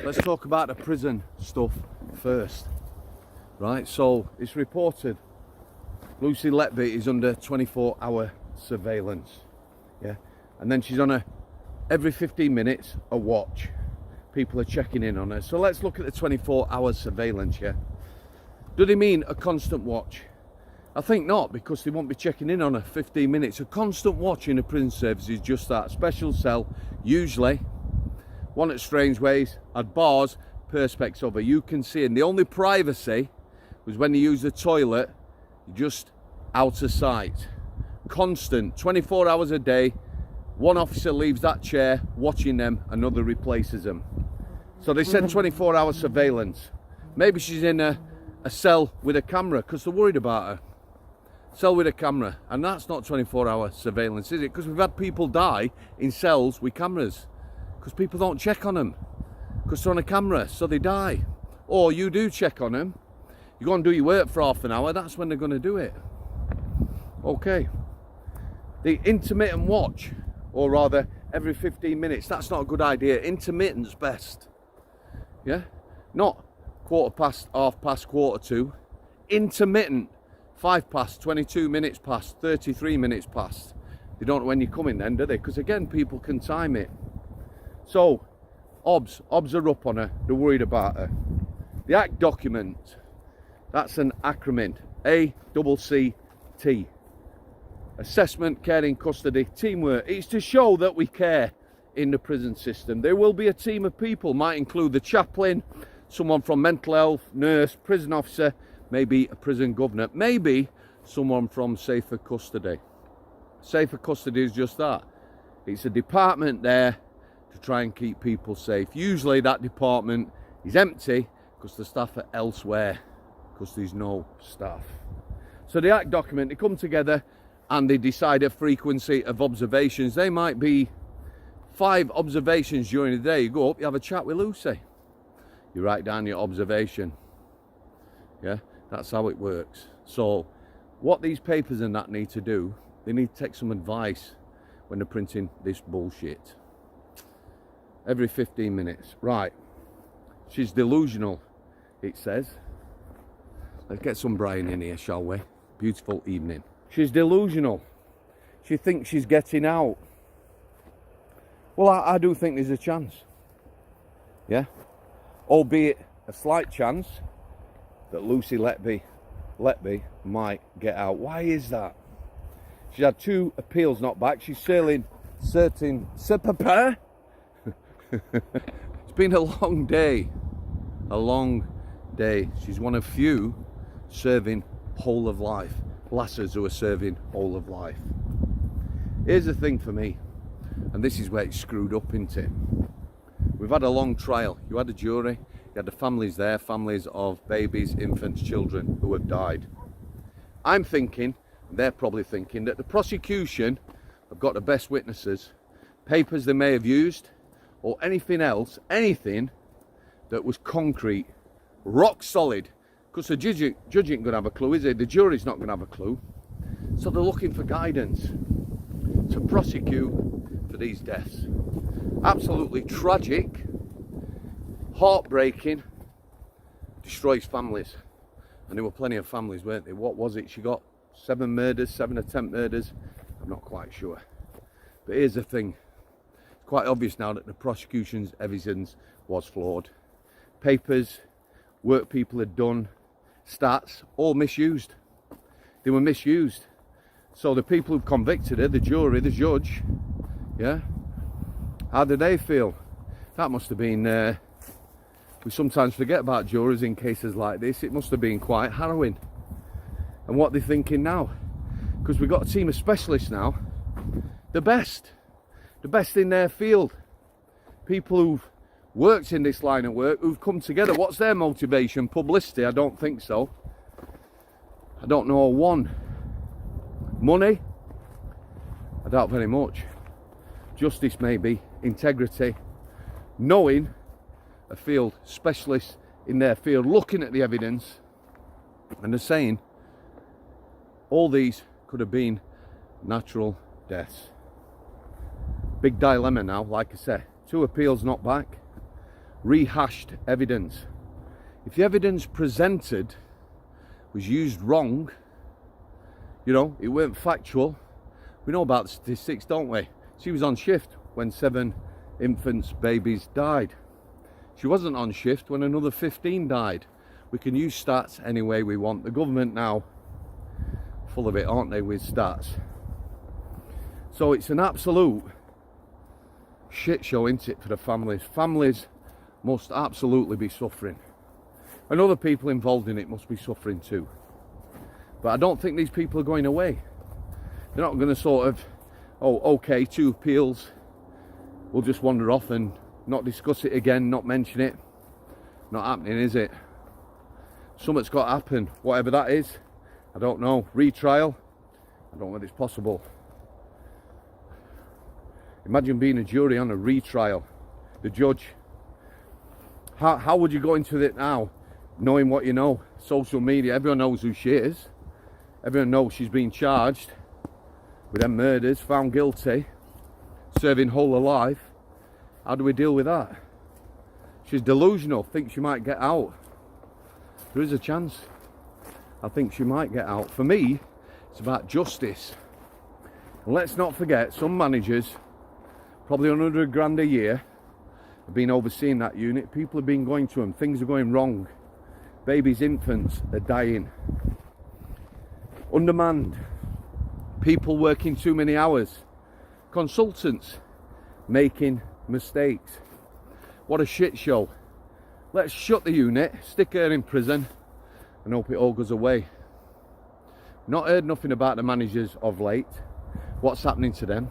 Let's talk about the prison stuff first. Right, so it's reported Lucy Letby is under 24-hour surveillance. Yeah, and then she's on every 15 minutes a watch. People are checking in on her. So let's look at the 24-hour surveillance. Yeah, do they mean a constant watch? I think not, because they won't be checking in on her 15 minutes. A constant watch in a prison service is just that. Special cell, usually one at Strangeways, at bars, perspex over. You can see, and the only privacy was when you use the toilet, just out of sight. Constant, 24 hours a day. One officer leaves that chair, watching them, another replaces them. So they said 24-hour surveillance. Maybe she's in a cell with a camera, because they're worried about her. Cell with a camera, and that's not 24-hour surveillance, is it? Because we've had people die in cells with cameras, because people don't check on them, because they're on a camera, so they die. Or you do check on them, you go and do your work for half an hour, that's when they're going to do it. Okay. The intermittent watch, or rather every 15 minutes, that's not a good idea. Intermittent's best. Yeah? Not quarter past, half past, quarter to. Intermittent. 5 past, 22 minutes past, 33 minutes past. They don't know when you're coming then, do they? Because again, people can time it. So, OBS are up on her. They're worried about her. The ACT document, that's an acronym. ACCT. Assessment, care in custody, teamwork. It's to show that we care in the prison system. There will be a team of people, might include the chaplain, someone from mental health, nurse, prison officer, maybe a prison governor, maybe someone from safer custody. Safer custody is just that. It's a department there to try and keep people safe. Usually that department is empty because the staff are elsewhere, because there's no staff. So the ACT document, they come together and they decide a frequency of observations. They might be 5 observations during the day. You go up, you have a chat with Lucy. You write down your observation. Yeah, that's how it works. So what these papers and that need to do, they need to take some advice when they're printing this bullshit. Every 15 minutes. Right. She's delusional, it says. Let's get some Brian in here, shall we? Beautiful evening. She's delusional. She thinks she's getting out. Well, I do think there's a chance. Yeah? Albeit a slight chance that Lucy Letby might get out. Why is that? She's had 2 appeals knocked back. She's certain. It's been a long day. A long day. She's one of few serving whole of life. Lasses who are serving whole of life. Here's the thing for me, and this is where it's screwed up into. We've had a long trial. You had a jury, you had the families there, families of babies, infants, children who have died. I'm thinking, and they're probably thinking, that the prosecution have got the best witnesses, papers they may have used, or anything else, anything that was concrete, rock solid. Because the judge ain't going to have a clue, is he? The jury's not going to have a clue. So they're looking for guidance to prosecute for these deaths. Absolutely tragic, heartbreaking, destroys families. And there were plenty of families, weren't there? What was it? She got 7 murders, 7 attempt murders. I'm not quite sure. But here's the thing. It's quite obvious now that the prosecution's evidence was flawed. Papers, work people had done, stats, all misused. They were misused. So the people who convicted her, the jury, the judge, yeah, how did they feel? That must have been, we sometimes forget about jurors in cases like this. It must have been quite harrowing. And what they're thinking now, because we've got a team of specialists now, the best in their field. People who've worked in this line of work, who've come together. What's their motivation? Publicity? I don't think so. I don't know one. Money? I doubt very much. Justice maybe. Integrity. Knowing a field, specialists in their field, looking at the evidence, and they're saying all these could have been natural deaths. Big dilemma now, like I said. 2 appeals knocked back. rehashed evidence. If the evidence presented was used wrong, you know, it weren't factual. We know about the statistics, don't we? She was on shift when 7 infants, babies died. She wasn't on shift when another 15 died. We can use stats any way we want. The government now, full of it, aren't they, with stats? So it's an absolute shit show, isn't it, for the families? Families must absolutely be suffering. And other people involved in it must be suffering too. But I don't think these people are going away. They're not going to sort of, oh, okay, 2 appeals, we'll just wander off and not discuss it again, not mention it. Not happening, is it? Something's got to happen, whatever that is. I don't know. Retrial, I don't know whether it's possible. Imagine being a jury on a retrial. The judge. How would you go into it now, knowing what you know? Social media, everyone knows who she is. Everyone knows she's been charged with them murders, found guilty, serving whole of life. How do we deal with that? She's delusional, thinks she might get out. There is a chance. I think she might get out. For me, it's about justice. And let's not forget, some managers, probably 100 grand a year, have been overseeing that unit. People have been going to them. Things are going wrong. Babies, infants are dying. Undermanned. People working too many hours. Consultants making mistakes. What a shit show. Let's shut the unit, stick her in prison, and hope it all goes away. Not heard nothing about the managers of late. What's happening to them?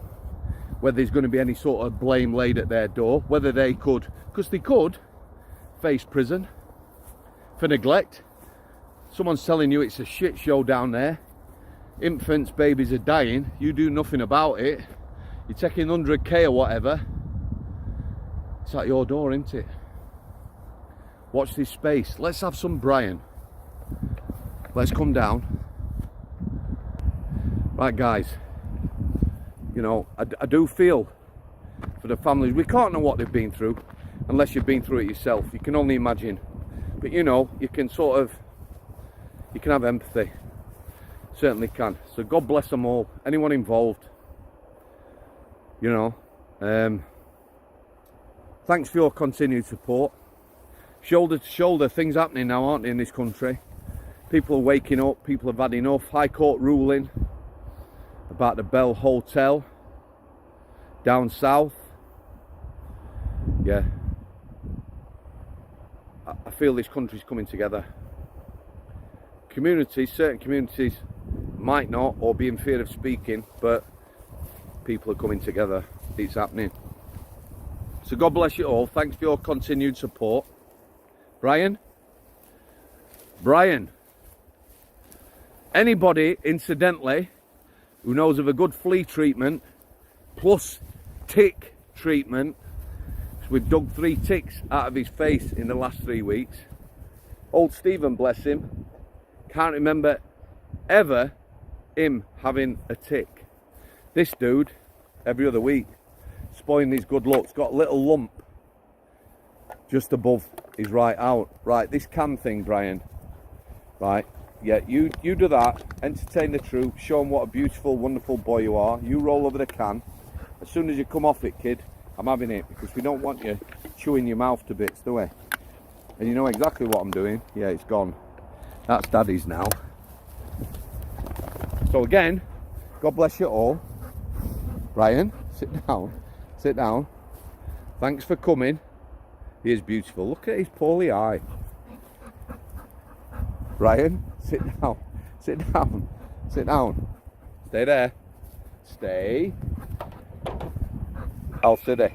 Whether there's going to be any sort of blame laid at their door. Whether they could, because they could, face prison for neglect. Someone's telling you it's a shit show down there. Infants, babies are dying. You do nothing about it. You're taking 100k or whatever. It's at your door, isn't it? Watch this space. Let's have some Brian. Let's come down. Right, guys. You know, I do feel for the families. We can't know what they've been through unless you've been through it yourself. You can only imagine. But you know, you can sort of, you can have empathy. Certainly can. So God bless them all. Anyone involved. You know. Thanks for your continued support. Shoulder to shoulder, things happening now, aren't they, in this country? People are waking up. People have had enough. High Court ruling about the Bell Hotel down south. Yeah, I feel this country's coming together. Communities, certain communities might not, or be in fear of speaking, but people are coming together. It's happening. So God bless you all. Thanks for your continued support. Brian, anybody incidentally who knows of a good flea treatment plus tick treatment, we've dug 3 ticks out of his face in the last 3 weeks. Old Stephen, bless him, can't remember ever him having a tick. This dude, every other week, spoiling his good looks, got a little lump just above his right out. Right, this cam thing, Brian, right, yeah, you do that, entertain the troops, show them what a beautiful, wonderful boy you are. You roll over the can. As soon as you come off it, kid, I'm having it, because we don't want you chewing your mouth to bits, do we? And you know exactly what I'm doing. Yeah, it's gone. That's Daddy's now. So again, God bless you all. Brian, sit down. Sit down. Thanks for coming. He is beautiful. Look at his poorly eye. Brian, sit down. Sit down. Sit down. Stay there. Stay. I'll sit there.